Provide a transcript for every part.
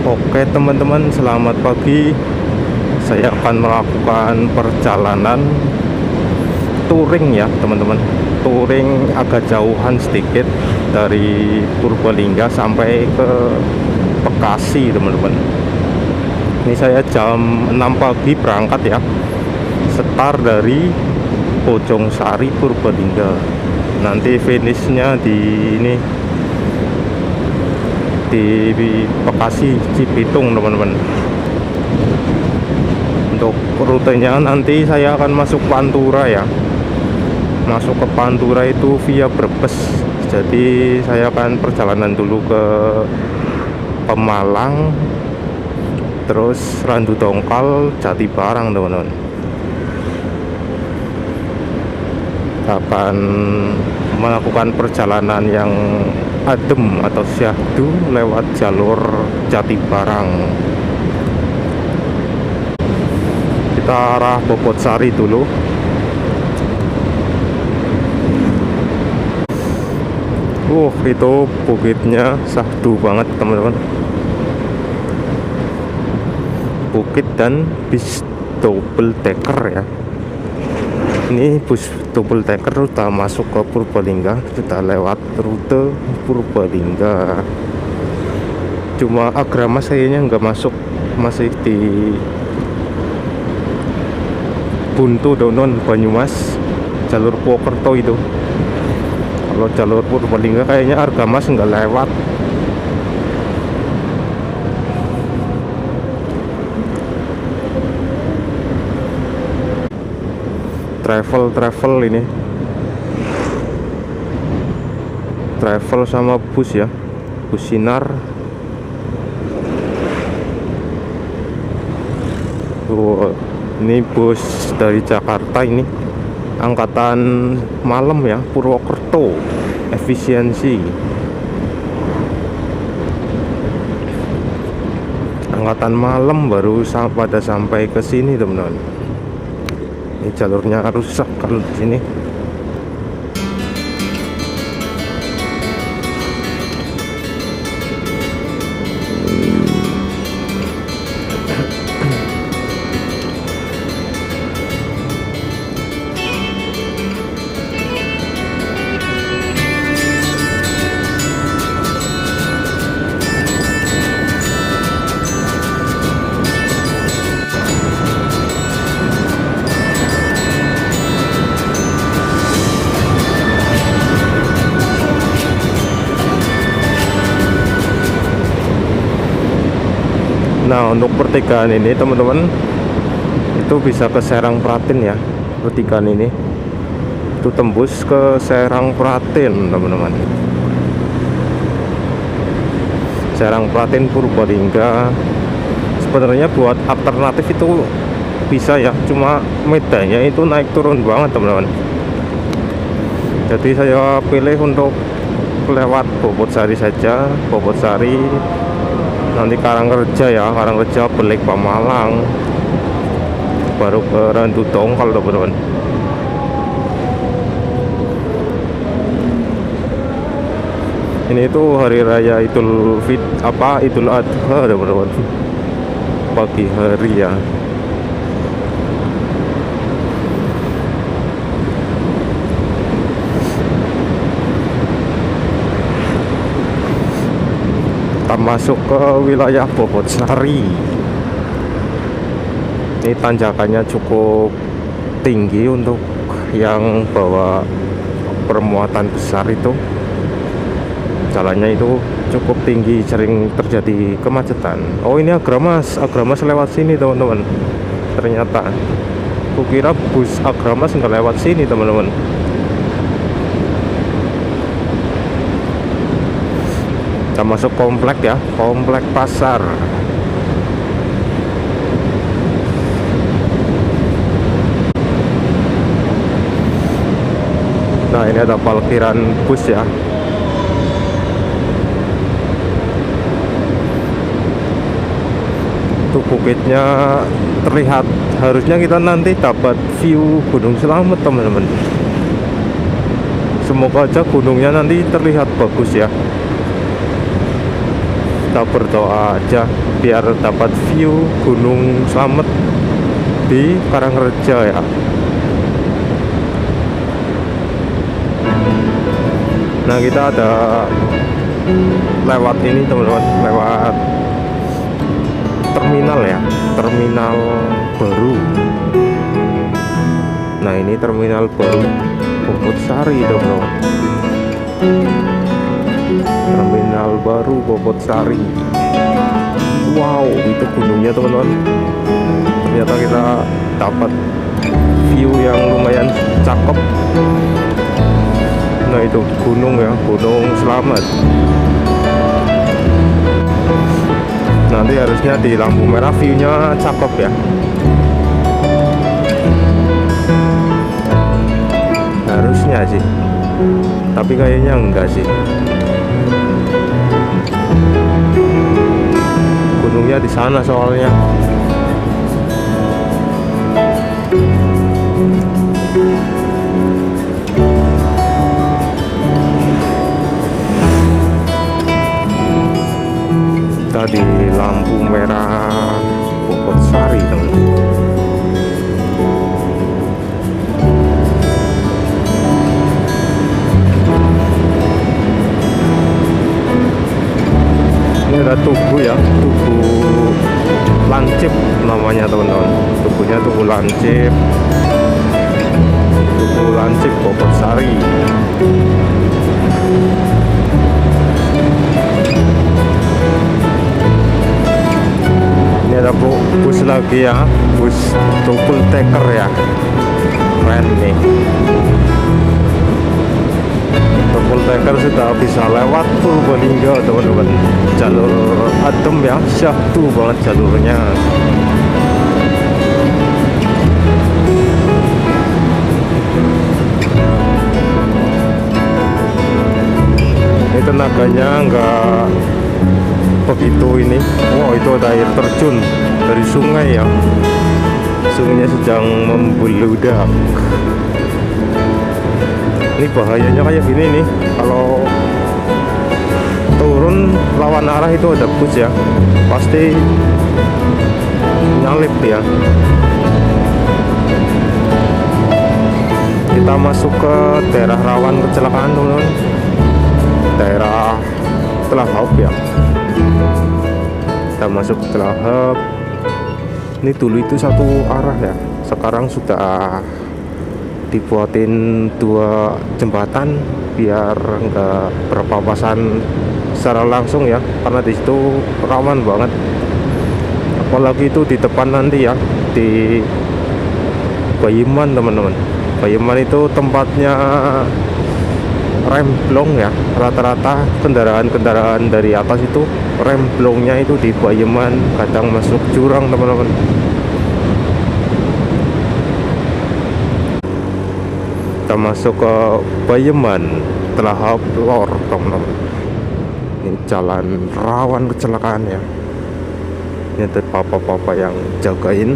Oke teman-teman, selamat pagi. Saya akan melakukan perjalanan touring ya teman-teman. Touring agak jauhan sedikit dari Purbalingga sampai ke Bekasi teman-teman. Ini saya jam 6 pagi berangkat ya. Start dari Bojongsari Purbalingga. Nanti finishnya di ini, di Bekasi Cibitung teman-teman. Untuk rutenya nanti saya akan masuk Pantura ya. Masuk ke Pantura itu via Brebes. Jadi saya akan perjalanan dulu ke Pemalang, terus Randu Dongkal, Jatibarang teman-teman. Akan melakukan perjalanan yang adem atau syahdu lewat jalur Jatibarang. Kita arah Bobotsari dulu. Itu bukitnya syahdu banget teman-teman. Bukit dan bis double decker ya. Ini bus double decker udah masuk ke Purbalingga, sudah lewat rute Purbalingga. Cuma Agramas kayaknya nggak masuk, masih di Buntu Donon Banyumas, jalur Purwokerto itu. Kalau jalur Purbalingga kayaknya Argamas nggak lewat. Travel ini, travel sama bus ya, bus Sinar. Ini bus dari Jakarta, ini angkatan malam ya, Purwokerto efisiensi. Angkatan malam baru pada sampai ke sini teman-teman. Ini jalurnya rusak kalau di sini. Nah, untuk pertigaan ini teman-teman, itu bisa ke Serang Pratin ya. Pertigaan ini itu tembus ke Serang Pratin teman-teman. Serang Pratin Purbalingga. Sebenarnya buat alternatif itu bisa ya, cuma medanya itu naik turun banget teman-teman. Jadi saya pilih untuk lewat Bobotsari saja. Bobotsari, nanti Karangreja ya, Karangreja Belik Pemalang, baru ke Randu Dongkal teman-teman. Ini tuh hari raya Idul Adha teman-teman, pagi hari ya. Masuk ke wilayah Bobotsari. Ini tanjakannya cukup tinggi untuk yang bawa permuatan besar itu. Jalannya itu cukup tinggi, sering terjadi kemacetan. Oh, ini Agramas lewat sini teman-teman. Ternyata kukira bus Agramas nggak lewat sini teman-teman. Kita masuk komplek ya, komplek pasar. Nah, ini ada parkiran bus ya. Itu bukitnya terlihat. Harusnya kita nanti dapat view Gunung Slamet teman-teman. Semoga aja gunungnya nanti terlihat bagus ya. kita berdoa aja biar dapat view Gunung Slamet di Karangreja ya. Nah kita ada lewat ini teman-teman, lewat terminal ya, terminal baru. Nah ini terminal baru Bobotsari teman-teman, terminal baru Bobotsari. Wow, itu gunungnya teman-teman. Ternyata kita dapat view yang lumayan cakep. Nah itu gunung ya, Gunung Slamet. Nanti harusnya di lampu merah view-nya cakep ya. Harusnya sih, tapi kayaknya enggak sih. Gunungnya di sana soalnya. Kita di lampu merah Bobotsari teman-teman. Ini ada tugu ya, tugu lancip namanya teman-teman. Tugunya tugu lancip, tugu lancip Bobotsari. Ini ada bus lagi ya, bus double decker ya, keren nih. Double decker sudah bisa lewat Purbalingga teman-teman. Jalur adem ya, syahdu banget jalurnya. Ini tenaganya enggak begitu ini. Wow, itu ada air terjun dari sungai ya. Sungainya sedang membeludak. Ini bahayanya kayak gini nih, kalau turun lawan arah itu ada bus ya, pasti nyalip ya. Kita masuk ke daerah rawan kecelakaan teman-teman, daerah Telahap ya. Kita masuk ke Telahap. Ini dulu itu satu arah ya, sekarang sudah dibuatin dua jembatan biar nggak berpapasan secara langsung ya, karena di situ rawan banget. Apalagi itu di depan nanti ya, di Bayeman teman-teman. Bayeman itu tempatnya remblong ya, rata-rata kendaraan-kendaraan dari atas itu remblongnya itu di Bayeman, kadang masuk jurang teman-teman. Kita masuk ke Bayeman Telahap Lor teman-teman. Ini jalan rawan kecelakaan ya. Ini ada papa-papa yang jagain.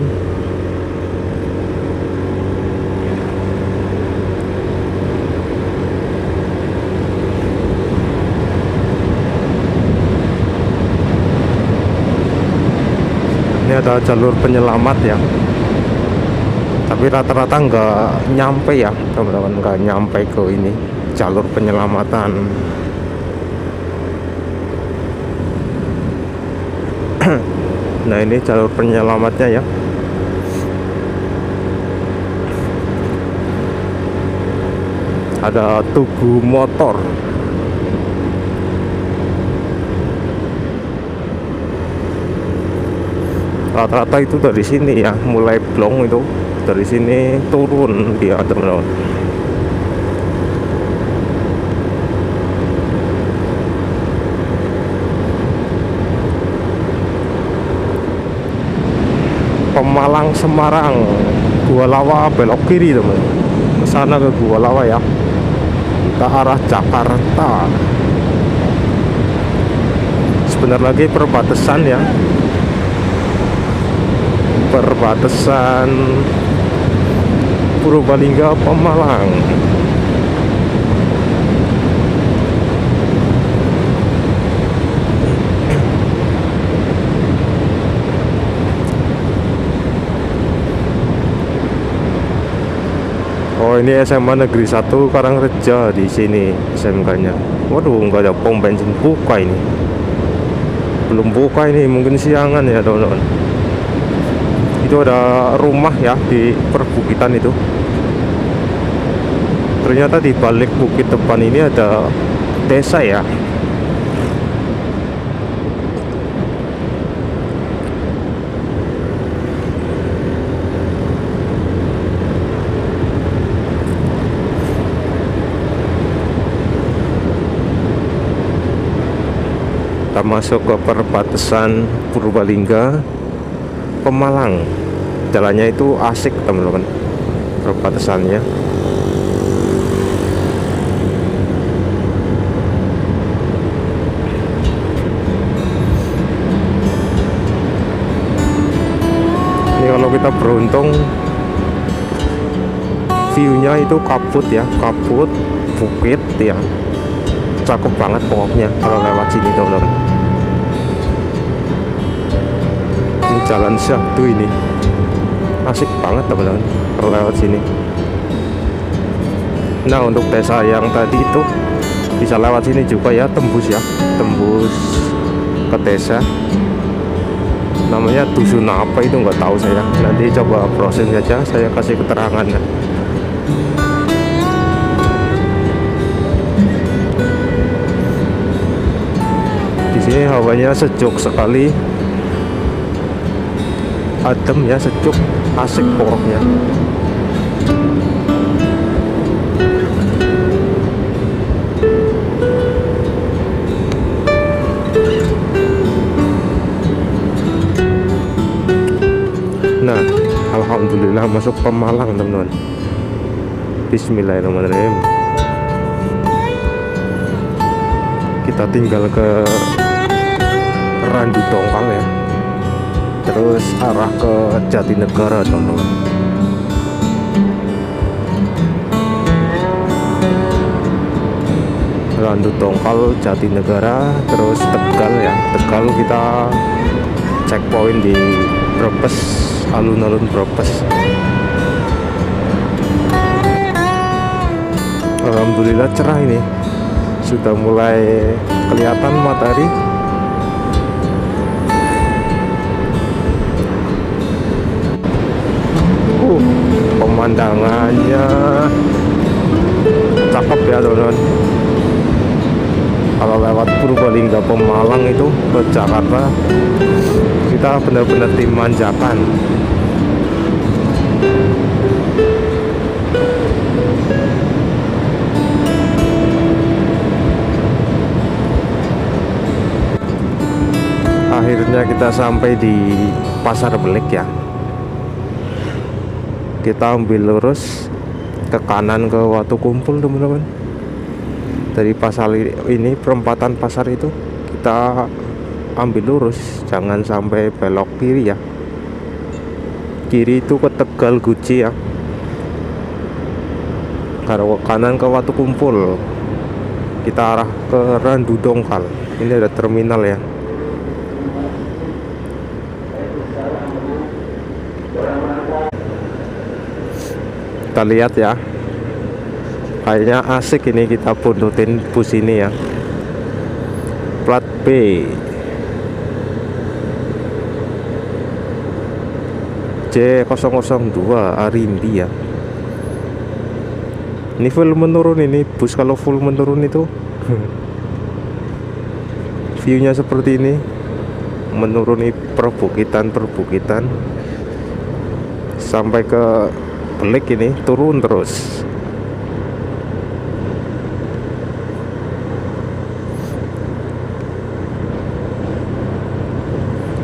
Ini ada jalur penyelamat ya, tapi rata-rata nggak nyampe ya teman-teman, nggak nyampe ke ini jalur penyelamatan. Nah ini jalur penyelamatnya ya. Ada tugu motor. Rata-rata itu dari sini ya, mulai blong itu dari sini turun dia teman-teman. Pemalang Semarang, Gua Lawa belok kiri teman, ke sana ke Gua Lawa ya, ke arah Jakarta. Sebentar lagi perbatasan ya, perbatasan Purbalingga Pemalang. Oh, ini SMA Negeri 1 Karangreja di sini SMK-nya. Waduh, nggak ada pom bensin buka ini. Belum buka ini, mungkin siangan ya teman-teman. Itu ada rumah ya di perbukitan itu. Ternyata di balik bukit depan ini ada desa ya. Kita masuk ke perbatasan Purbalingga Pemalang. Jalannya itu asik teman-teman, perbatasannya. Ini kalau kita beruntung view-nya itu kabut ya, kabut bukit ya. Cakep banget pokoknya kalau lewat sini teman-teman. Ini jalan Syahdu ini, asik banget teman-teman kalau lewat sini. Nah, untuk desa yang tadi itu bisa lewat sini juga ya, tembus ya, tembus ke desa. Namanya dusun apa itu nggak tahu saya. Nanti coba browsing saja, saya kasih keterangan. Di sini hawanya sejuk sekali, adem ya, sejuk, asik pokoknya. Nah, alhamdulillah masuk Pemalang teman-teman. Bismillahirrahmanirrahim. Kita tinggal ke Randu Dongkal ya, terus arah ke Jatinegara teman-teman. Randu Dongkal, Jatinegara, terus Tegal ya. Tegal kita checkpoint di Brebes, alun-alun Brebes. Alhamdulillah cerah ini, sudah mulai kelihatan matahari. Pemandangannya cakep ya teman-teman. Kalau lewat Purbalingga Pemalang itu ke Jakarta, kita benar-benar dimanjakan. Akhirnya kita sampai di Pasar Belik ya. Kita ambil lurus ke kanan ke Watu Kumpul teman-teman. Dari pasar ini, perempatan pasar itu kita ambil lurus, jangan sampai belok kiri ya. Kiri itu ke Tegal Guci ya. Kalau ke kanan ke Watu Kumpul, kita arah ke Randu Dongkal. Ini ada terminal ya. Kita lihat ya, kayaknya asik ini kita buntutin bus ini ya. Plat B J002 Arimbi ya. Ini full menurun ini bus, kalau full menurun itu viewnya seperti ini, menuruni perbukitan sampai ke Belik ini, turun terus.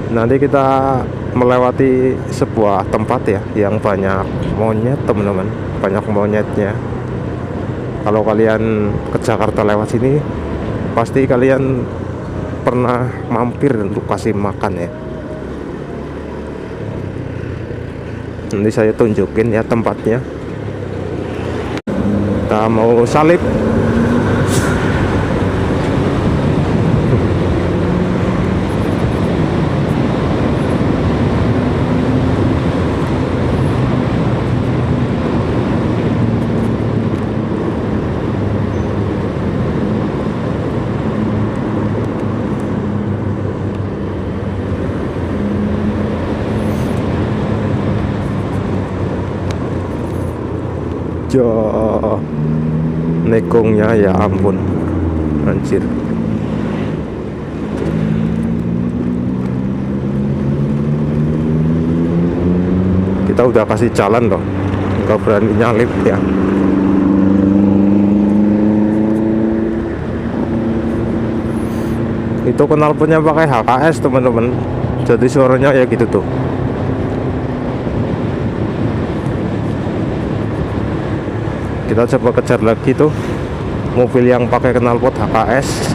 Nanti kita melewati sebuah tempat ya yang banyak monyet teman-teman, banyak monyetnya. Kalau kalian ke Jakarta lewat sini, pasti kalian pernah mampir untuk kasih makan ya. Nanti saya tunjukin ya tempatnya. Kita mau salib. Jo, nekongnya ya ampun, anjir. Kita udah kasih jalan loh, nggak berani nyalip ya. Itu knalpotnya pakai HKS teman-teman, jadi suaranya ya gitu tuh. Kita coba kejar lagi tuh mobil yang pakai knalpot HKS.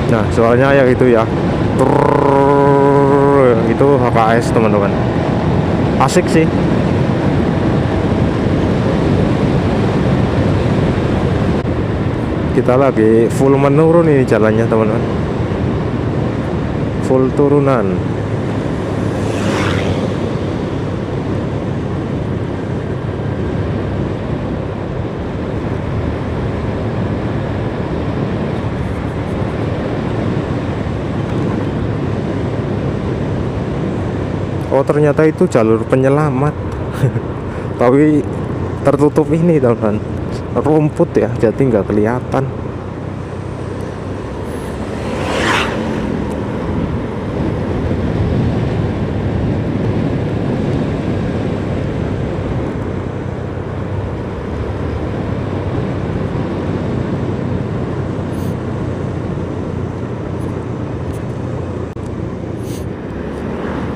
Nah soalnya ya itu ya, itu HKS teman-teman, asik sih. Kita lagi full menurun ini jalannya teman-teman, full turunan. Oh ternyata itu jalur penyelamat. Tapi tertutup ini teman-teman, rumput ya, jadi nggak kelihatan.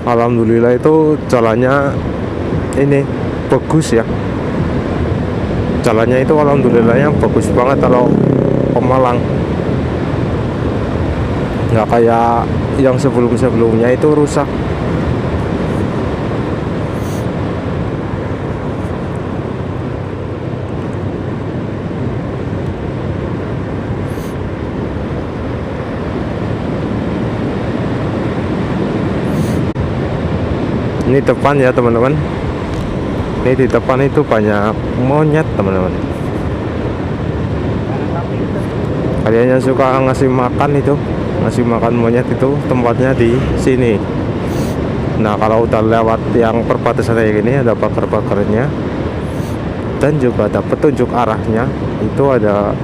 Alhamdulillah itu jalannya ini bagus ya, jalannya itu alhamdulillahnya bagus banget kalau Pemalang, nggak kayak yang sebelum-sebelumnya itu rusak. Ini depan ya teman-teman, ini di depan itu banyak monyet teman-teman. Kalian yang suka ngasih makan itu, ngasih makan monyet itu tempatnya di sini. Nah kalau udah lewat yang perbatasan kayak gini ada pagar-pagarnya dan juga ada petunjuk arahnya, itu ada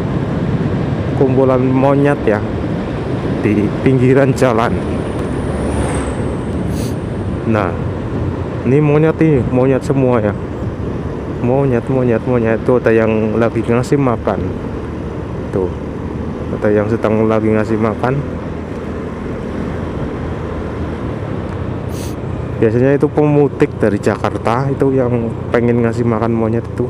kumpulan monyet ya di pinggiran jalan. Nah ini monyet semua ya, monyet tuh. Ada yang lagi ngasih makan tuh, ada yang sedang lagi ngasih makan. Biasanya itu pemudik dari Jakarta itu yang pengen ngasih makan monyet itu.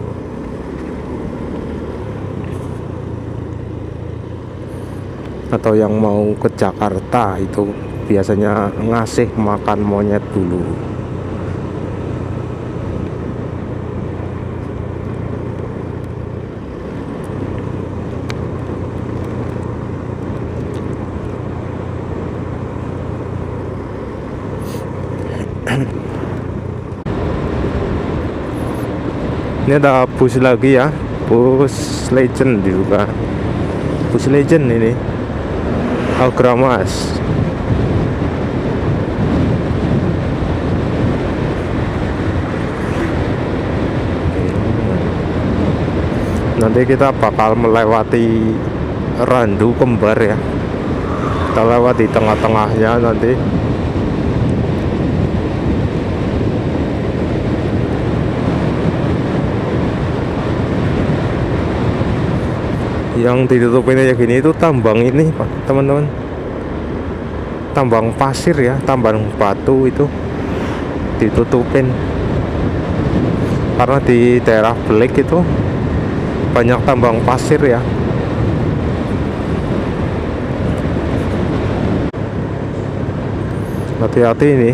Atau yang mau ke Jakarta itu biasanya ngasih makan monyet dulu. Ini ada bus lagi ya, bus Legend juga, bus Legend ini Agramas. Nanti kita bakal melewati Randu Kembar ya, kita lewat di tengah-tengahnya nanti. Yang ditutupin aja gini itu tambang ini Pak teman-teman, tambang pasir ya, tambang batu itu ditutupin karena di daerah Belik itu banyak tambang pasir ya. Hati-hati ini.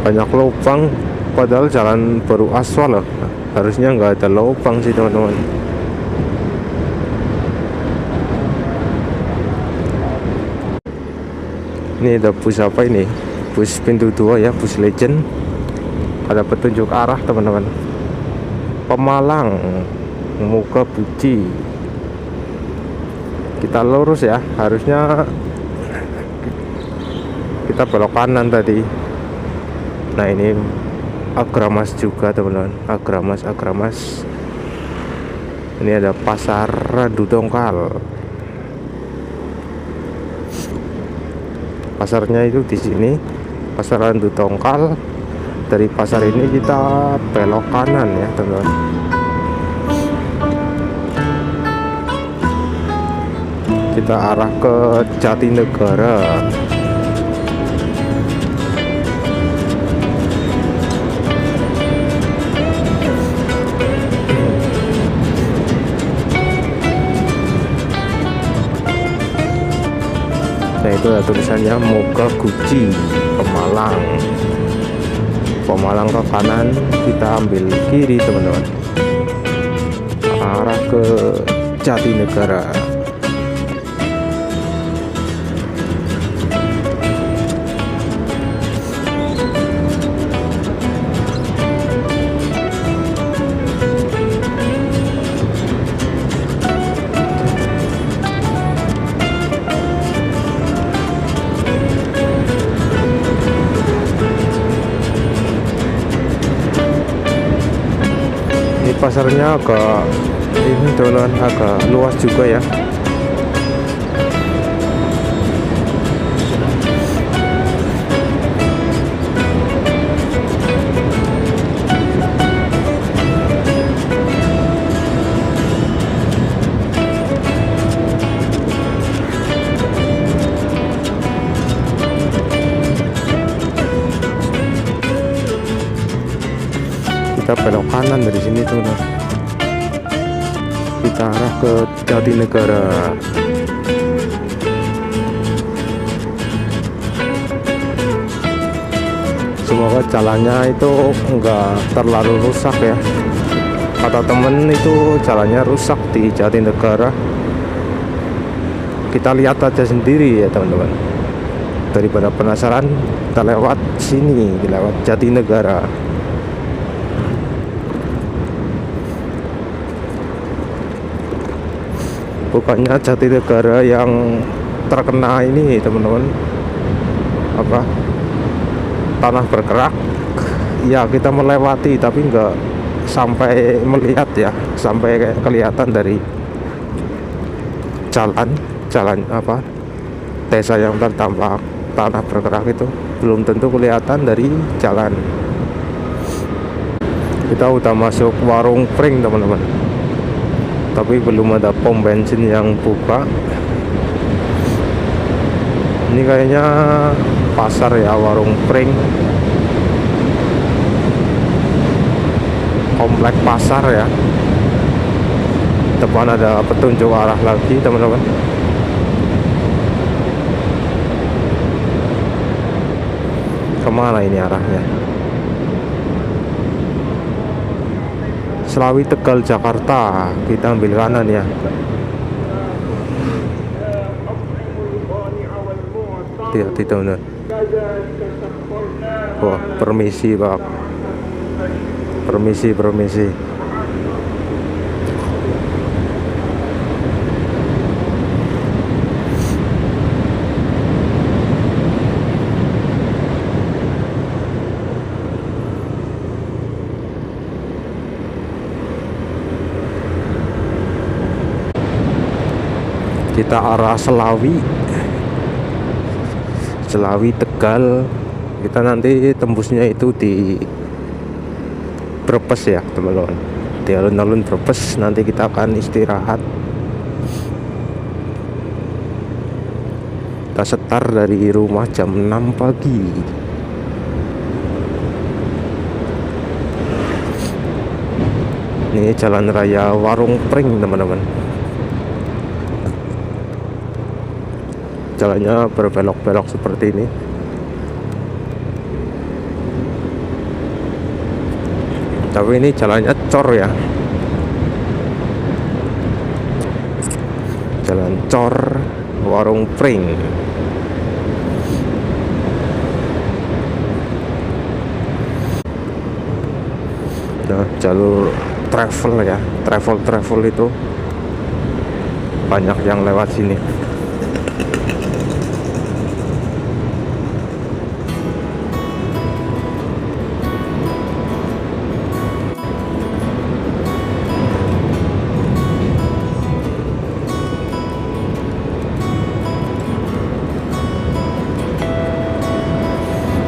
Banyak lubang, padahal jalan baru aspal loh. Harusnya nggak ada lubang sih teman-teman. Ini ada bus apa ini? Bus pintu 2 ya, bus Legend. Ada petunjuk arah teman-teman. Pemalang, Muka Buci. Kita lurus ya, harusnya kita belok kanan tadi. Nah ini Agramas juga teman-teman, Agramas. Ini ada pasar Randu Tongkal. Pasarnya itu di sini, pasar Randu Tongkal. Dari pasar ini kita belok kanan ya teman-teman. Kita arah ke Jatinegara. Nah itu ada tulisannya Moga Guci Pemalang. Pemalang ke kanan, kita ambil kiri teman-teman, arah ke Jatinegara. Pasarnya agak ini teman-teman, agak luas juga ya. Kita belok kanan dari sini teman-teman, kita arah ke Jatinegara. Semoga jalannya itu enggak terlalu rusak ya. Kata temen itu jalannya rusak di Jatinegara. Kita lihat aja sendiri ya teman-teman. Daripada penasaran, kita lewat sini, lewat Jatinegara. Bukannya Jatinegara yang terkena ini teman-teman, apa, tanah bergerak ya, kita melewati tapi nggak sampai melihat ya, sampai kelihatan dari jalan apa, desa yang terdampak tanah bergerak itu belum tentu kelihatan dari jalan. Kita udah masuk warung pring teman-teman, tapi belum ada pom bensin yang buka. Ini kayaknya pasar ya, warung pring, komplek pasar ya. Depan ada petunjuk arah lagi teman-teman. Kemana ini arahnya? Selawi Tegal Jakarta, kita ambil kanan ya. Hati-hati teman-teman. Wah, permisi Pak, permisi. Kita arah Selawi Tegal. Kita nanti tembusnya itu di Brebes ya teman-teman, di alun-alun Brebes. Nanti kita akan istirahat, kita setar dari rumah jam 6 pagi. Ini jalan raya Warung Pring teman-teman. Jalannya berbelok-belok seperti ini. Tapi ini jalannya cor ya, jalan cor Warung Pring. Nah, jalur travel ya, travel itu banyak yang lewat sini.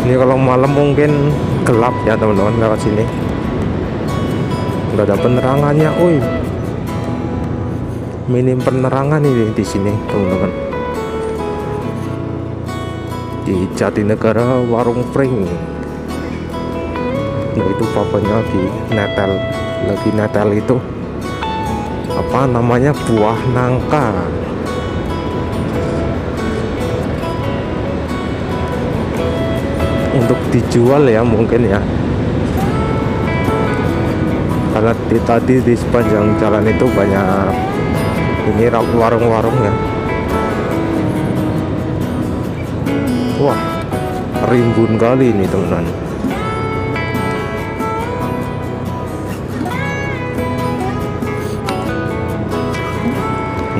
Ini kalau malam mungkin gelap ya teman-teman, lewat sini nggak ada penerangannya. Woi, minim penerangan ini di sini teman-teman. Di Jatinegara Warung Pring. Nah itu papanya lagi netel itu apa namanya, buah nangka. Untuk dijual ya mungkin ya, karena tadi di sepanjang jalan itu banyak ini warung-warung ya. Wah, rimbun kali ini teman-teman.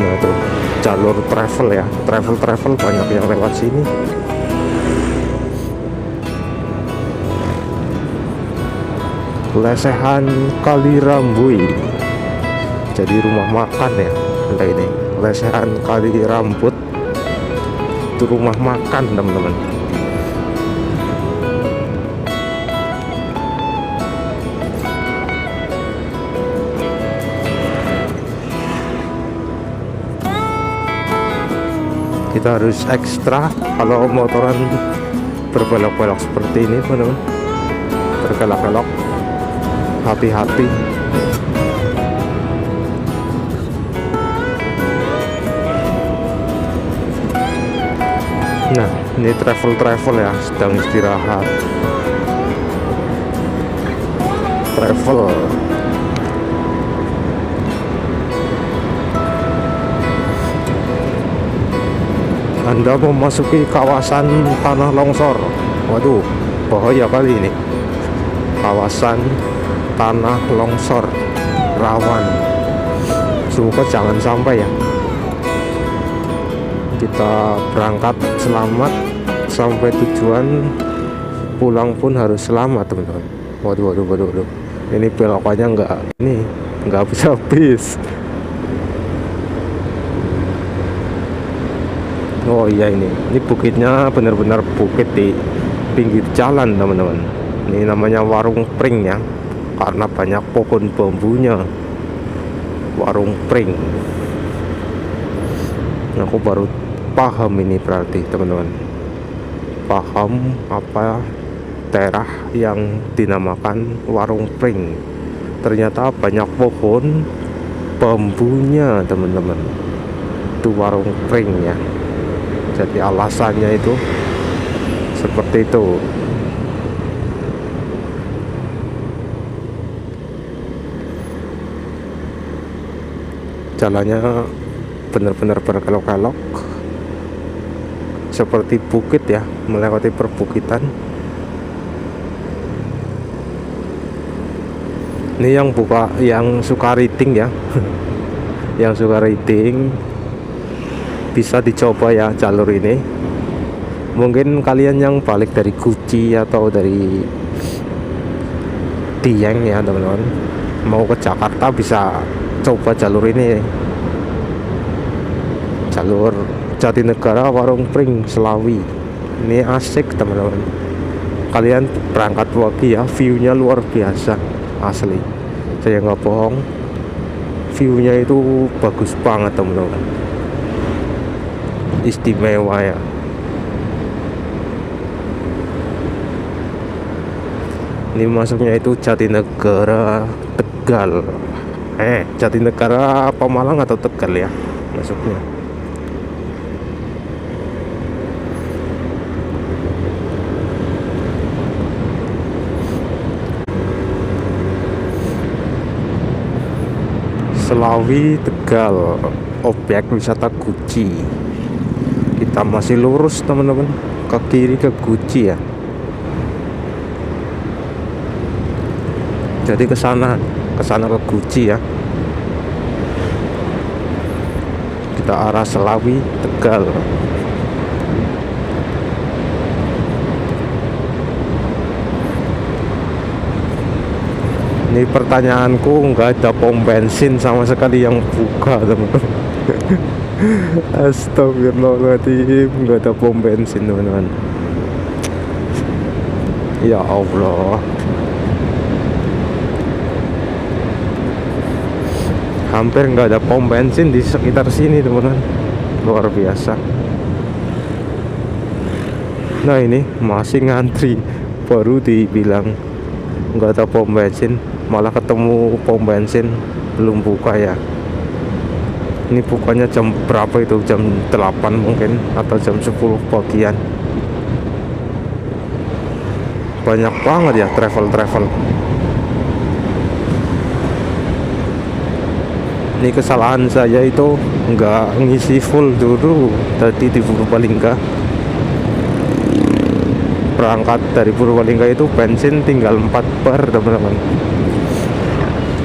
Nah tuh jalur travel ya, travel banyak yang lewat sini. Lesehan Kali Rambui, jadi rumah makan ya. Nah ini Lesehan Kali Rambut itu rumah makan teman-teman. Kita harus ekstra kalau motoran berbelok-belok seperti ini teman-teman, berkelok-kelok, hati-hati. Nah ini travel ya, sedang istirahat. Travel Anda memasuki kawasan tanah longsor. Waduh, bahaya kali ini. Kawasan tanah longsor, rawan. Semoga jangan sampai ya. Kita berangkat selamat sampai tujuan, pulang pun harus selamat teman-teman. Waduh. Ini belokannya nggak habis. Oh iya, ini bukitnya benar-benar bukit di pinggir jalan teman-teman. Ini namanya Warung Pring ya, karena banyak pohon bambunya. Warung Pring. Aku baru paham ini berarti teman-teman. Paham apa daerah yang dinamakan Warung Pring. Ternyata banyak pohon bambunya teman-teman. Itu Warung Pring ya. Jadi alasannya itu seperti itu. Jalannya benar-benar berkelok-kelok seperti bukit ya, melewati perbukitan. Ini yang suka reading ya yang suka reading bisa dicoba ya jalur ini. Mungkin kalian yang balik dari Guci atau dari Dieng ya teman-teman, mau ke Jakarta bisa coba jalur ini. Jalur Jatinegara Warung Pring Selawi. Ini asik teman-teman. Kalian berangkat pagi ya, view-nya luar biasa asli. Saya nggak bohong, view-nya itu bagus banget teman-teman. Istimewa ya. Ini masuknya itu Jatinegara Tegal. Jatinegara Pemalang atau Tegal ya masuknya. Selawi Tegal, objek wisata Guci. Kita masih lurus teman-teman, ke kiri ke Guci ya. Jadi ke sana ke Guci ya. kita arah Selawi Tegal. Ini pertanyaanku, nggak ada pom bensin sama sekali yang buka, teman-teman. Astagfirullahaladzim, nggak ada pom bensin, teman-teman. Ya Allah, hampir nggak ada pom bensin di sekitar sini, teman-teman. Luar biasa. Nah ini masih ngantri, baru dibilang nggak ada pom bensin, malah ketemu pom bensin belum buka ya. Ini bukanya jam berapa itu? Jam 8 mungkin, atau jam 10 pagian. Banyak banget ya travel. Ini kesalahan saya itu nggak ngisi full dulu tadi di Purbalingga. Berangkat dari Purbalingga itu bensin tinggal 4 bar, teman-teman.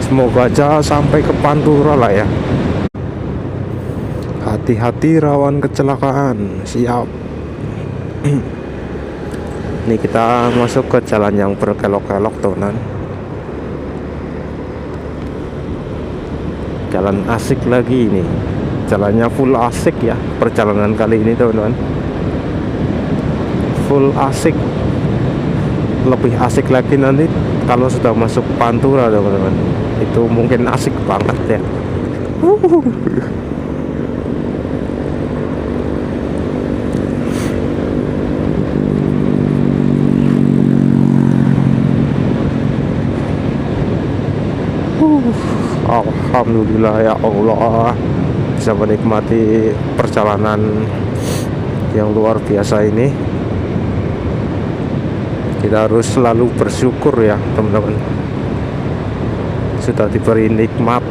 Semoga aja sampai ke Pantura lah ya. Hati-hati rawan kecelakaan. Siap. Ini kita masuk ke jalan yang berkelok-kelok, teman. Jalan asik lagi ini. Jalannya full asik ya perjalanan kali ini, teman-teman. Full asik. Lebih asik lagi nanti kalau sudah masuk Pantura, teman-teman. Itu mungkin asik banget ya. Alhamdulillah ya Allah, bisa menikmati perjalanan yang luar biasa ini. Kita harus selalu bersyukur ya, teman-teman. Sudah diberi nikmat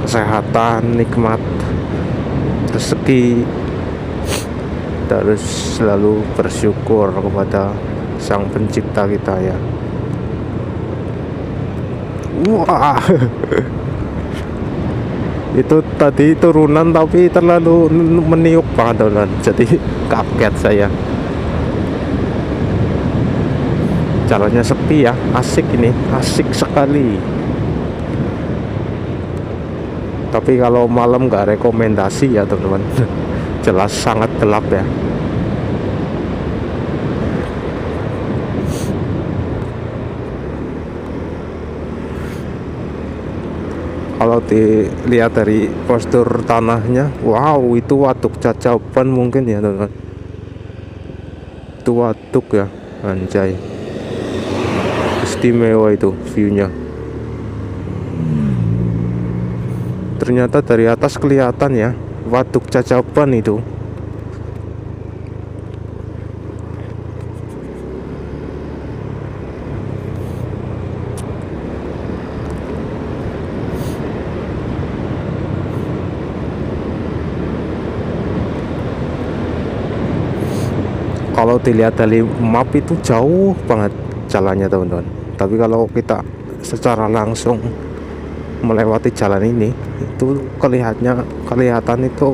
kesehatan, nikmat rezeki. Kita harus selalu bersyukur kepada Sang Pencipta kita ya. Wah, itu tadi turunan tapi terlalu meniup banget, teman-teman. Jadi kaget saya. Jalannya sepi ya, asik ini, asik sekali. Tapi kalau malam nggak rekomendasi ya, teman-teman. Jelas sangat gelap ya. Kalau dilihat dari postur tanahnya, wow, itu waduk Cacaban mungkin ya, teman-teman. Itu waduk ya, anjay. Istimewa itu viewnya. Ternyata dari atas kelihatan ya, waduk Cacaban itu. Kalau dilihat dari map itu jauh banget jalannya, teman-teman. Tapi kalau kita secara langsung melewati jalan ini, itu kelihatan itu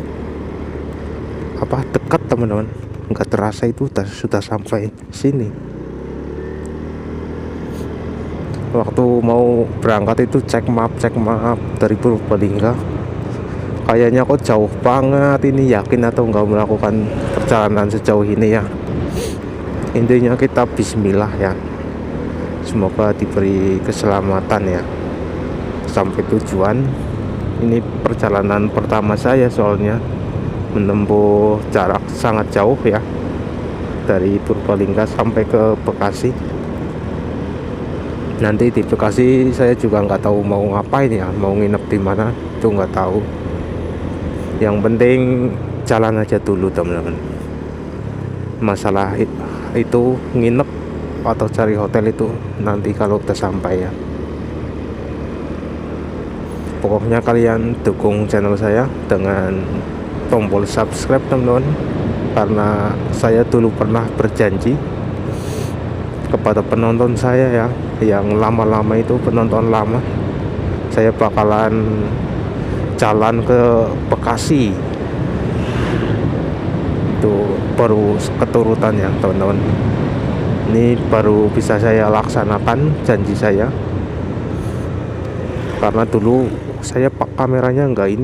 apa, dekat, teman-teman. Nggak terasa itu sudah sampai sini. Waktu mau berangkat itu cek map dari Purbalingga, kayaknya kok jauh banget ini. Yakin atau nggak melakukan perjalanan sejauh ini ya. Intinya kita bismillah ya, semoga diberi keselamatan ya sampai tujuan. Ini perjalanan pertama saya soalnya, menempuh jarak sangat jauh ya, dari Purbalingga sampai ke Bekasi. Nanti di Bekasi saya juga nggak tahu mau ngapain ya, mau nginep di mana itu nggak tahu. Yang penting jalan aja dulu, teman-teman. Masalah itu nginep atau cari hotel itu nanti kalau udah sampai ya. Pokoknya kalian dukung channel saya dengan tombol subscribe, teman-teman, karena saya dulu pernah berjanji kepada penonton saya ya, yang lama-lama itu penonton lama, saya bakalan jalan ke Bekasi. Itu baru keturutannya teman-teman. Ini baru bisa saya laksanakan janji saya, karena dulu saya kameranya nggak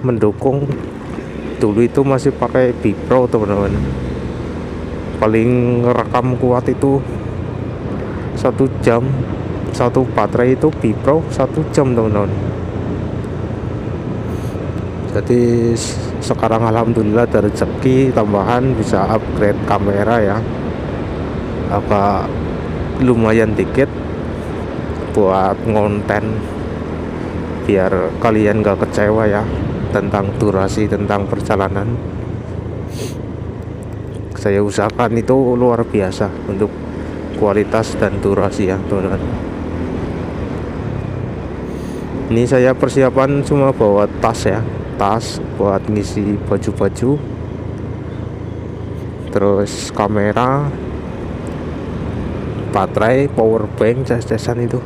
mendukung. Dulu itu masih pakai Bipro teman-teman. Paling rekam kuat itu 1 jam, satu baterai itu Bipro 1 jam teman-teman. Jadi sekarang alhamdulillah ada rezeki tambahan bisa upgrade kamera ya, agak lumayan dikit buat ngonten, biar kalian gak kecewa ya tentang durasi, tentang perjalanan. Saya usahakan itu luar biasa untuk kualitas dan durasi ya teman-teman. Ini saya persiapan cuma bawa tas ya, tas buat ngisi baju-baju, terus kamera, baterai, power bank, cas-casan itu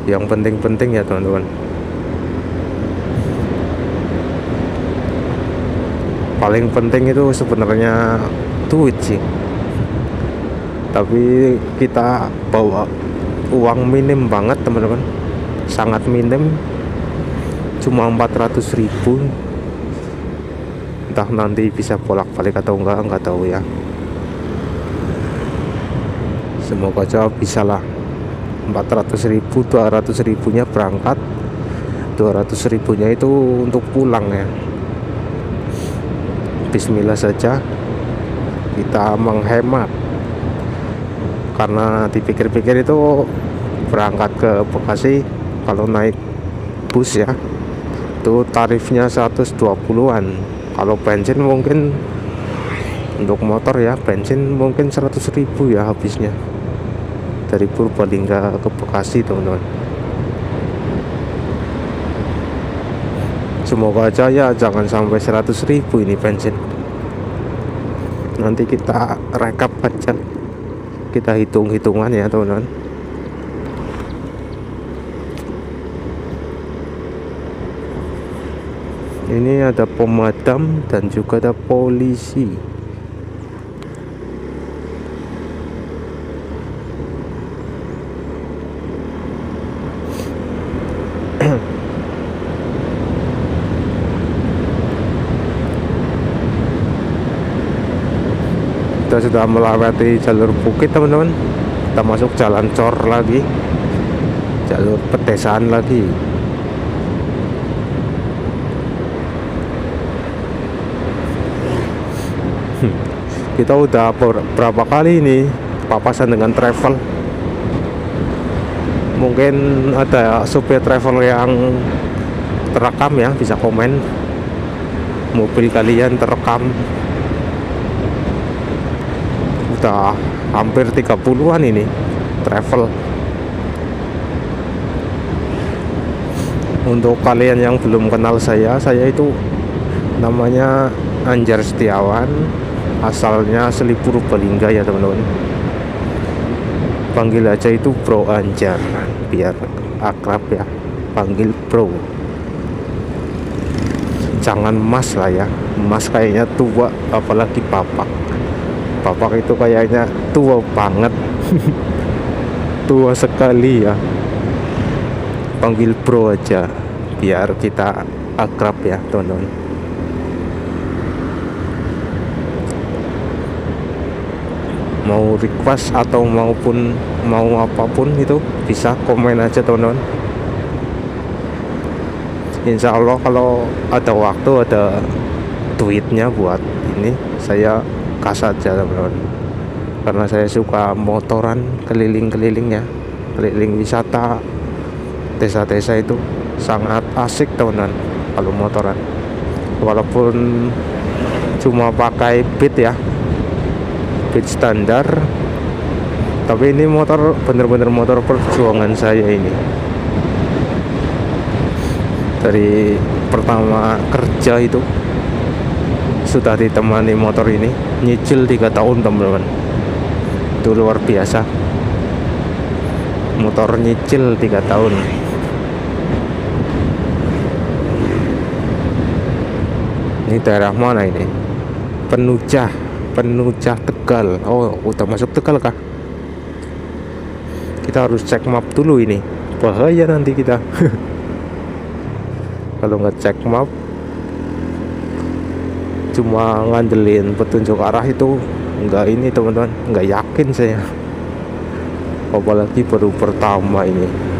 yang penting-penting ya teman-teman. Paling penting itu sebenarnya duit sih, tapi kita bawa uang minim banget teman-teman, sangat minim, cuma 400.000. Entah nanti bisa bolak-balik atau enggak tahu ya. Semoga aja bisa lah. 400.000, 200.000 nya berangkat, 200.000 nya itu untuk pulang ya. Bismillah saja kita menghemat, karena dipikir-pikir itu berangkat ke Bekasi kalau naik bus ya itu tarifnya 120-an. Kalau bensin mungkin, untuk motor ya bensin mungkin 100.000 ya habisnya dari Purbalingga ke Bekasi teman-teman. Semoga aja ya jangan sampai 100.000 ini bensin. Nanti kita rekap aja, kita hitung-hitungan ya teman-teman. Ini ada pemadam dan juga ada polisi. Kita sudah melewati jalur bukit teman-teman, kita masuk jalan cor lagi, jalur pedesaan lagi. Kita udah berapa kali ini papasan dengan travel. Mungkin ada supir travel yang terekam ya, bisa komen mobil kalian terekam. Udah hampir 30-an ini travel. Untuk kalian yang belum kenal saya itu namanya Anjar Setiawan, asalnya asli Purbalingga ya teman-teman. Panggil aja itu Bro Anjar biar akrab ya, panggil bro, jangan mas lah ya. Mas kayaknya tua, apalagi bapak itu kayaknya tua banget. Tua sekali ya. Panggil bro aja biar kita akrab ya teman-teman. Mau request atau mau apapun itu bisa komen aja teman-teman. Insya Allah kalau ada waktu, ada duitnya buat ini, saya kasih aja teman-teman. Karena saya suka motoran keliling-keliling ya, keliling wisata desa-desa itu sangat asik teman-teman kalau motoran. Walaupun cuma pakai beat ya, beat standar, tapi ini motor bener-bener motor perjuangan saya ini. Dari pertama kerja itu sudah ditemani motor ini, nyicil 3 tahun teman-teman. Itu luar biasa, motor nyicil 3 tahun. Ini daerah mana ini? Penujah Tegal. Oh, udah masuk Tegal kah? Kita harus cek map dulu ini. Bahaya nanti kita. Kalau nggak cek map, cuma ngandelin petunjuk arah itu nggak ini teman-teman, nggak yakin saya. Apalagi baru pertama ini.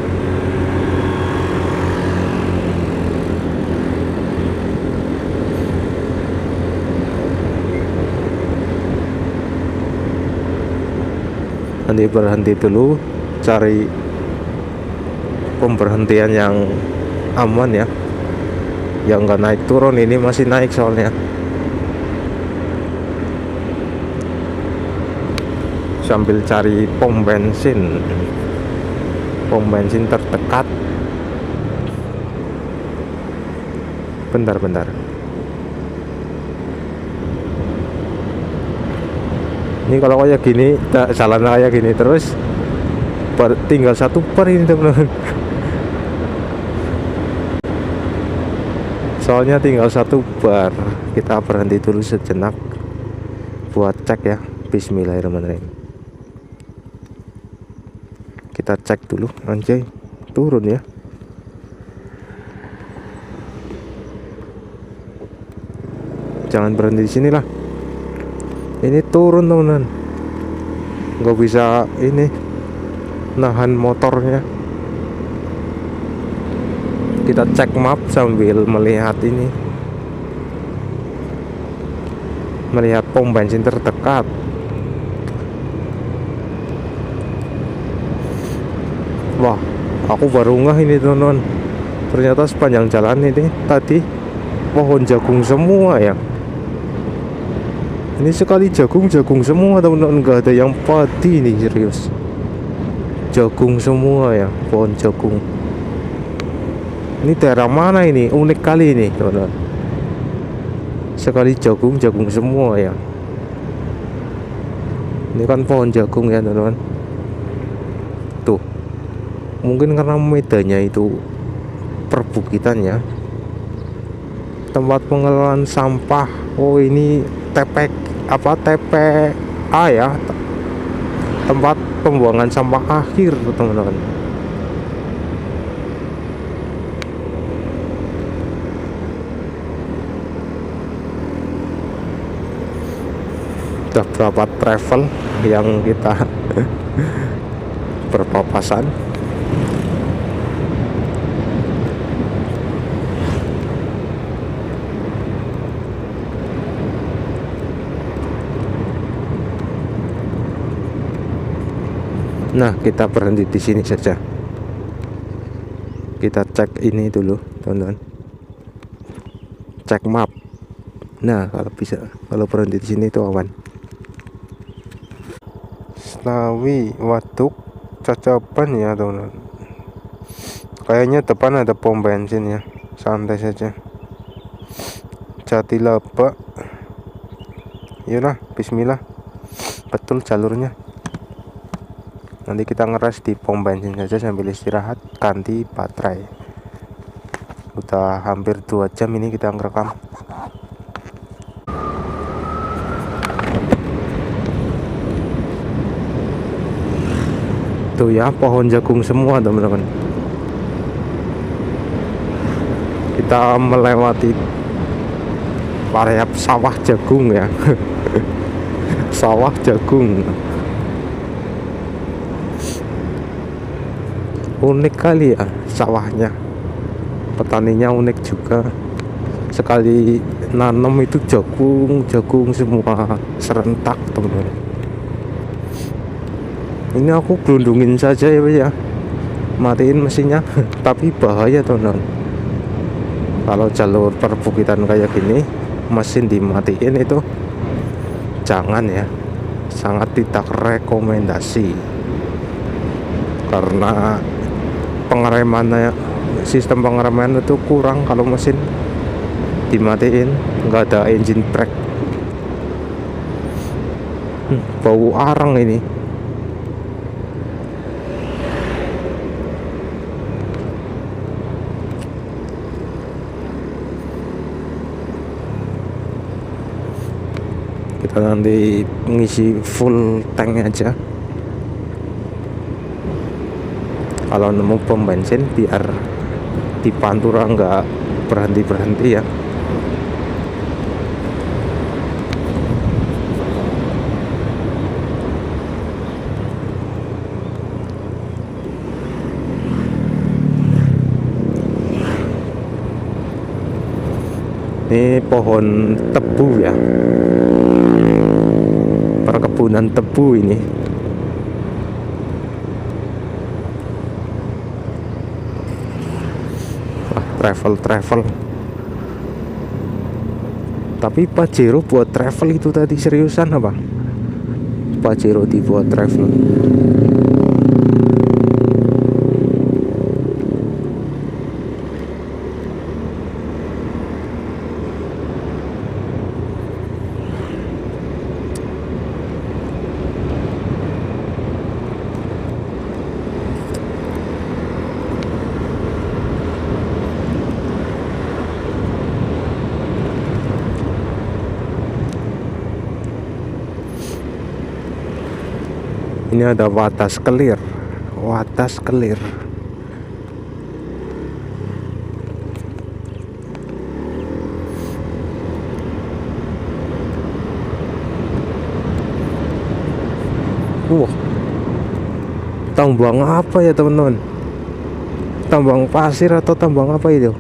Nanti berhenti dulu, cari pemberhentian yang aman ya, yang nggak naik turun. Ini masih naik soalnya. Sambil cari pom bensin terdekat. Bentar. Ini kalau kayak gini, jalan kayak gini terus, tinggal satu per ini teman-teman. Soalnya tinggal satu bar. Kita berhenti dulu sejenak buat cek ya. Bismillahirrahmanirrahim. Kita cek dulu. Anjay, turun ya. Jangan berhenti di sini lah. Ini turun teman-teman. Nggak bisa ini nahan motornya. Kita cek map sambil melihat ini, melihat pom bensin terdekat. Wah, aku baru ngeh ini teman-teman. Ternyata sepanjang jalan ini tadi pohon jagung semua ya. Ini sekali jagung semua teman-teman, nggak ada yang padi nih, serius. Jagung semua ya, pohon jagung. Ini daerah mana ini? Unik kali ini teman-teman. Sekali jagung semua ya. Ini kan pohon jagung ya teman-teman. Tuh, mungkin karena medannya itu perbukitan ya. Tempat pengelolaan sampah. Oh, ini TPA ya, tempat pembuangan sampah akhir teman-teman. Udah berapa travel yang kita berpapasan. Nah, kita berhenti di sini saja. Kita cek ini dulu, teman-teman. Cek map. Nah, kalau bisa, kalau berhenti di sini itu awan. Slawi Waduk Cacaban ya, teman-teman. Kayaknya depan ada pom bensin ya. Santai saja. Jatilaba. Yaudah, bismillah. Betul jalurnya. Nanti kita ngeres di pom bensin saja sambil istirahat, ganti baterai. Udah hampir 2 jam ini kita ngerekam. Tuh ya, pohon jagung semua teman-teman. Kita melewati area sawah jagung ya. Sawah jagung. Unik kali ya sawahnya, petaninya unik juga. Sekali nanam itu jagung semua serentak teman-teman. Ini aku gelundungin saja ya, matiin mesinnya. Tapi bahaya teman-teman, kalau jalur perbukitan kayak gini mesin dimatiin itu jangan ya, sangat tidak rekomendasi. Karena pengeremannya, sistem pengereman itu kurang kalau mesin dimatiin, nggak ada engine brake. Bau arang ini. kita nanti mengisi full tank aja. Kalau nemu pom bensin biar di Pantura nggak berhenti ya. Ini pohon tebu ya, perkebunan tebu ini. Wah, travel. Tapi Pajero buat travel itu tadi seriusan apa? Pajero dibuat travel. Ini ada Watas Kelir. Wah, tambang apa ya teman-teman? Tambang pasir atau tambang apa itu?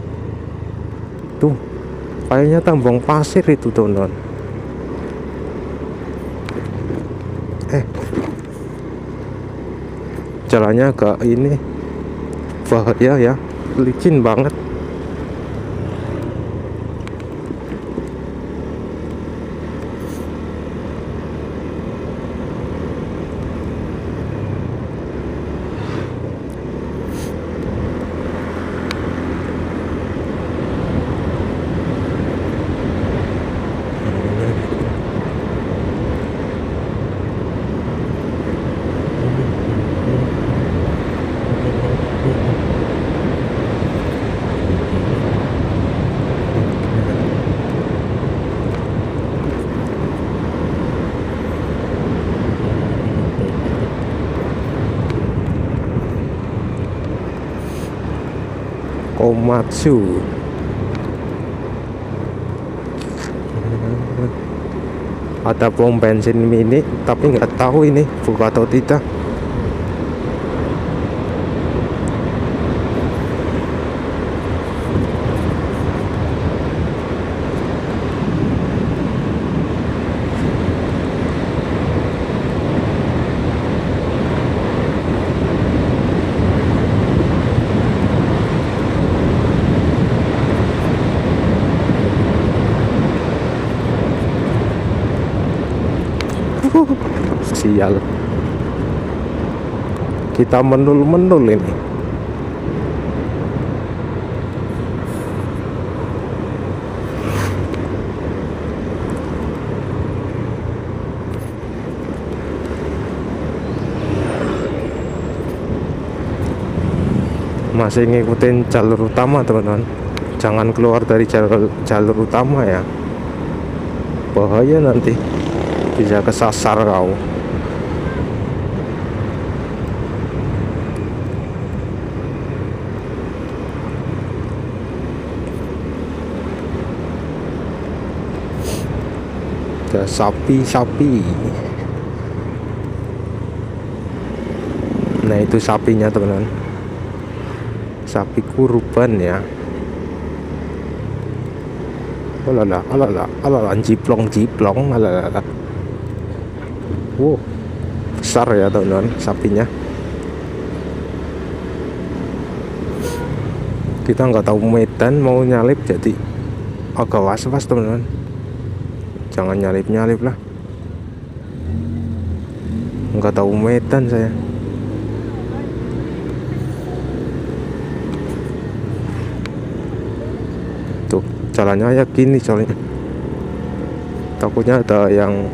Tuh, kayaknya tambang pasir itu teman-teman. Jalannya agak ini bahaya ya, licin banget. Komatsu. Ada pom bensin mini, tapi nggak tahu ini buka atau tidak. Sial, kita menul ini. Masih ngikutin jalur utama teman-teman, jangan keluar dari jalur utama ya, bahaya nanti bisa kesasar kau. Ada sapi. Nah itu sapinya teman-teman, sapi kurban ya. Alala, jiplong, alala. Wow, besar ya teman-teman sapinya. Kita nggak tahu medan mau nyalip, jadi agak was-was teman-teman. Jangan nyalip lah, nggak tahu medan saya. Tuh jalannya ya gini soalnya, takutnya ada yang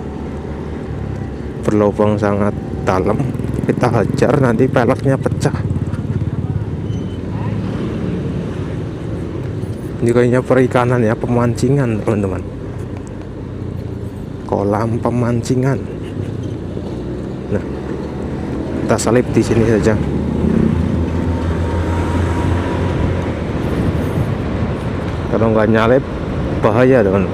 berlubang sangat dalam, kita hajar nanti peleknya pecah. Ini kayaknya perikanan ya, pemancingan teman-teman. kolam pemancingan. Nah, kita salip di sini saja. Kalau nggak nyalip bahaya teman.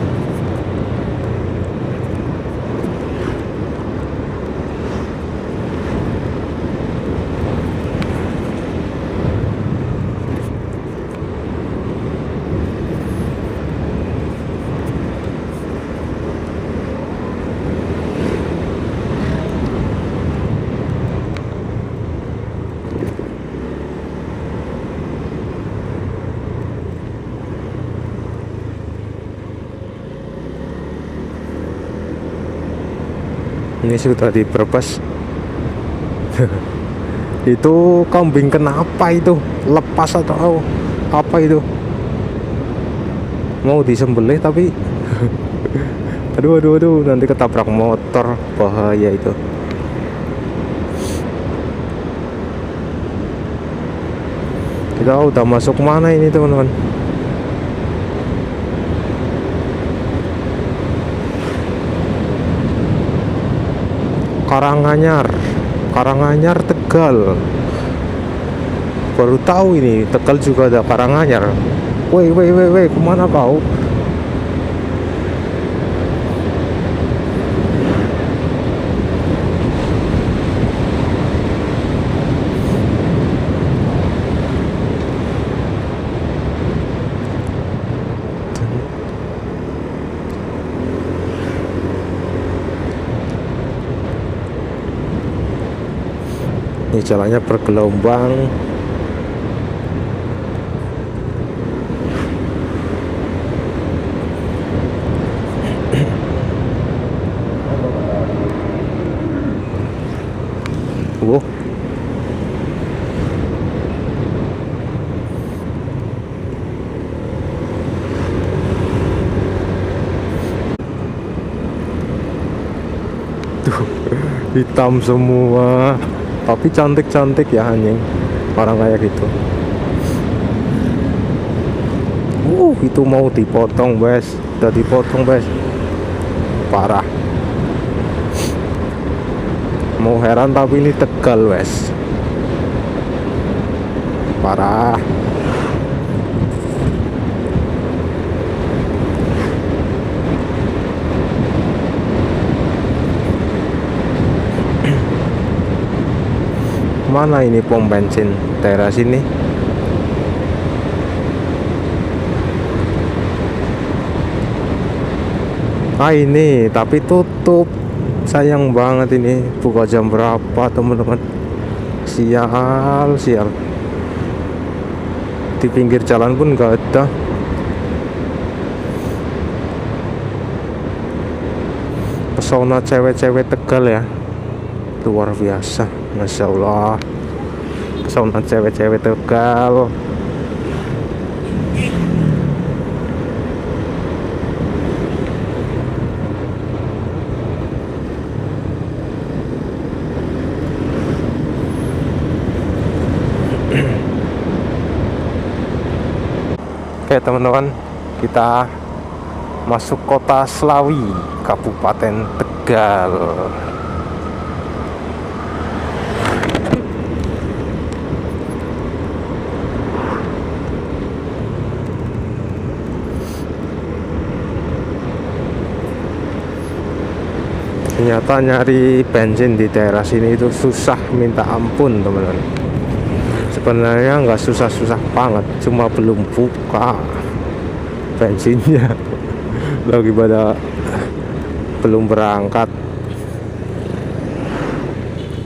Ini sudah diperbas. Itu kambing kenapa itu? Lepas atau apa itu? Mau disembelih tapi aduh, nanti ketabrak motor, bahaya itu. Kita udah masuk mana ini teman-teman? Karanganyar Tegal. Baru tahu ini Tegal juga ada Karanganyar. Woi, kemana kau? Ini jalannya bergelombang. Wow. Tuh, hitam semua. Tapi cantik-cantik ya anjing, orang kayak gitu. Itu mau dipotong guys, udah dipotong guys, parah. Mau heran tapi ini Tegal guys, parah. Mana ini pom bensin daerah sini? Ini tapi tutup. Sayang banget ini. Buka jam berapa teman-teman? Sial. Di pinggir jalan pun nggak ada. Pesona cewek-cewek Tegal ya, luar biasa. Masya Allah, pesona cewek-cewek Tegal. Oke teman-teman, kita masuk kota Slawi, Kabupaten Tegal. Ternyata nyari bensin di daerah sini itu susah minta ampun teman-teman. Sebenarnya nggak susah-susah banget, cuma belum buka bensinnya. Lagi pada belum berangkat.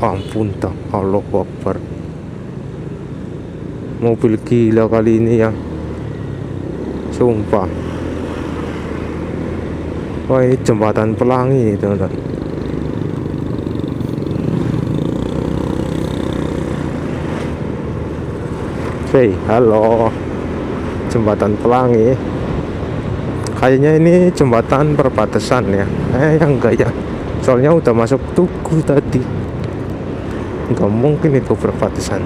Ampun dah, Allahu Akbar. Mobil gila kali ini ya, sumpah. Wah, ini jembatan Pelangi teman-teman. Halo, jembatan Pelangi. Kayaknya ini jembatan perbatasan ya. Enggak ya, soalnya udah masuk Tugu tadi. Enggak mungkin itu perbatasan.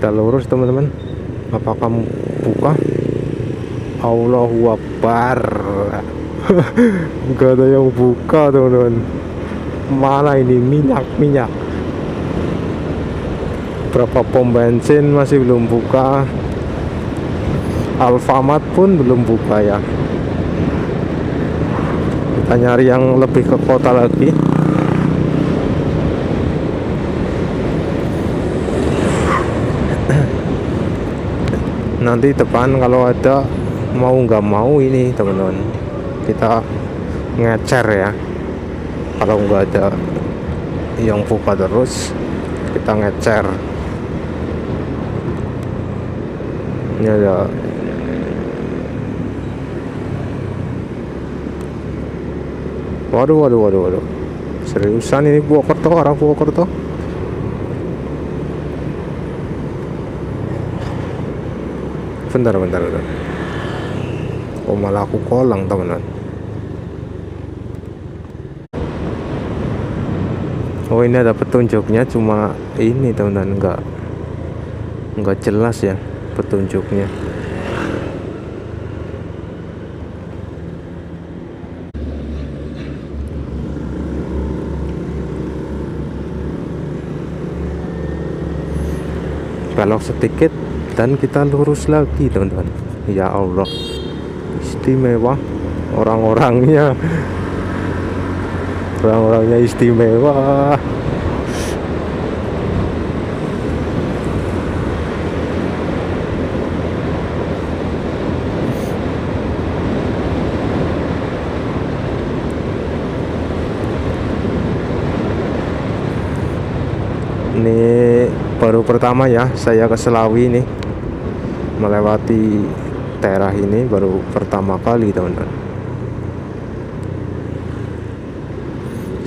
Kita kita lurus teman-teman. Apakah buka? Allahu Akbar. Gak ada yang buka teman-teman. Mana ini minyak. Berapa pom bensin masih belum buka. Alfamart pun belum buka ya. Kita nyari yang lebih ke kota lagi. Nanti depan kalau ada, mau nggak mau ini teman-teman, kita ngecer ya. Kalau nggak ada yang buka terus, kita ngecer. Ini ada waduh, seriusan ini Purwokerto, arah Purwokerto. Bentar. Oh malah aku kolang teman-teman. Oh ini ada petunjuknya, cuma ini teman-teman, nggak jelas ya petunjuknya. Belok sedikit dan kita lurus lagi teman-teman. Ya Allah, istimewa orang-orangnya istimewa. Ini baru pertama ya saya ke Selawi nih, melewati daerah ini baru pertama kali teman-teman.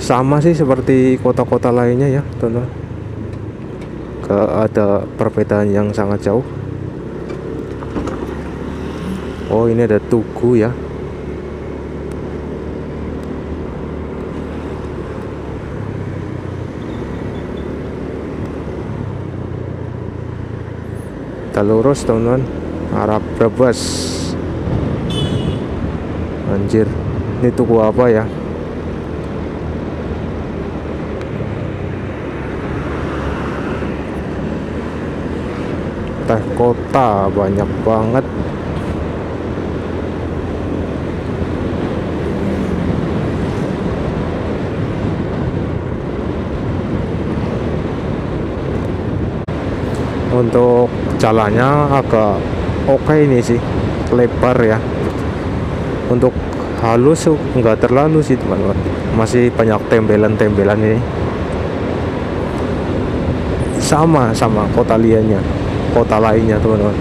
Sama sih seperti kota-kota lainnya ya teman-teman, gak ada perbedaan yang sangat jauh. Oh ini ada Tugu ya. Kita lurus teman-teman, arah Brebes. Anjir, ini tugu apa ya? Teh kota banyak banget. Untuk jalannya agak oke ini sih, lebar ya. Untuk halus enggak terlalu sih teman-teman, masih banyak tembelan-tembelan ini. Sama kota lainnya teman-teman.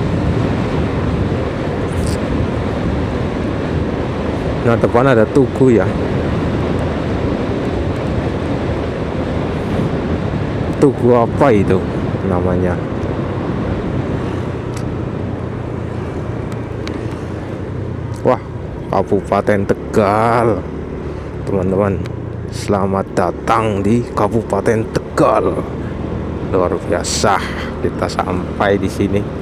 Nah depan ada Tugu ya. Tugu apa itu namanya? Wah, Kabupaten Tegal teman-teman. Selamat datang di Kabupaten Tegal. Luar biasa, kita sampai di sini.